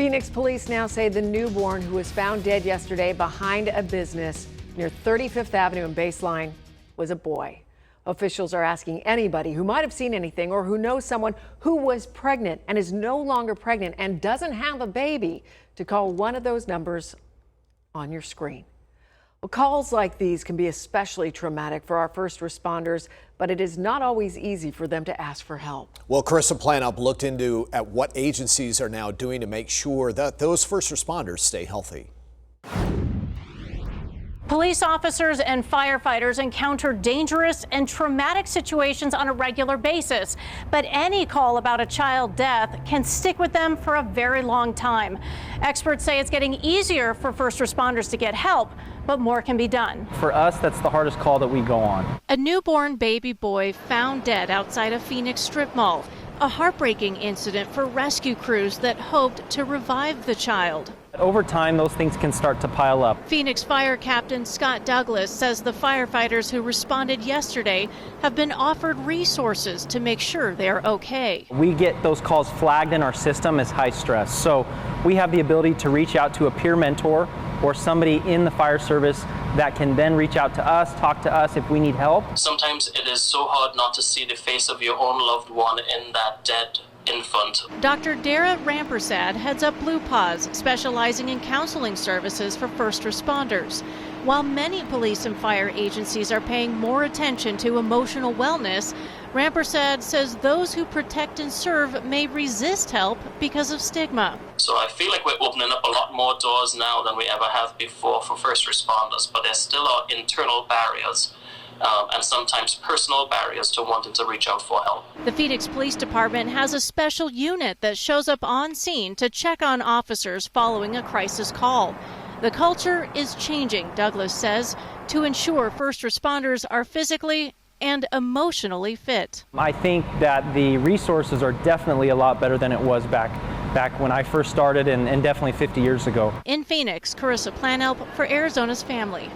Phoenix police now say the newborn who was found dead yesterday behind a business near 35th Avenue and Baseline was a boy. Officials are asking anybody who might have seen anything or who knows someone who was pregnant and is no longer pregnant and doesn't have a baby to call one of those numbers on your screen. Well, calls like these can be especially traumatic for our first responders, but it is not always easy for them to ask for help. Well, Carissa Planup looked into at what agencies are now doing to make sure that those first responders stay healthy. Police officers and firefighters encounter dangerous and traumatic situations on a regular basis, but any call about a child death can stick with them for a very long time. Experts say it's getting easier for first responders to get help, but more can be done. For us, that's the hardest call that we go on. A newborn baby boy found dead outside a Phoenix strip mall. A heartbreaking incident for rescue crews that hoped to revive the child. Over time, those things can start to pile up. Phoenix Fire Captain Scott Douglas says the firefighters who responded yesterday have been offered resources to make sure they're okay. We get those calls flagged in our system as high stress. So we have the ability to reach out to a peer mentor or somebody in the fire service that can then reach out to us, talk to us if we need help. Sometimes it is so hard not to see the face of your own loved one in that dead infant. Dr. Dara Rampersad heads up Blue Paws, specializing in counseling services for first responders. While many police and fire agencies are paying more attention to emotional wellness, Rampersad says those who protect and serve may resist help because of stigma. So I feel like we're opening up a lot more doors now than we ever have before for first responders, but there still are internal barriers and sometimes personal barriers to wanting to reach out for help. The Phoenix Police Department has a special unit that shows up on scene to check on officers following a crisis call. The culture is changing, Douglas says, to ensure first responders are physically and emotionally fit. I think that the resources are definitely a lot better than it was back when I first started and definitely 50 years ago. In Phoenix, Carissa Planup for Arizona's Family.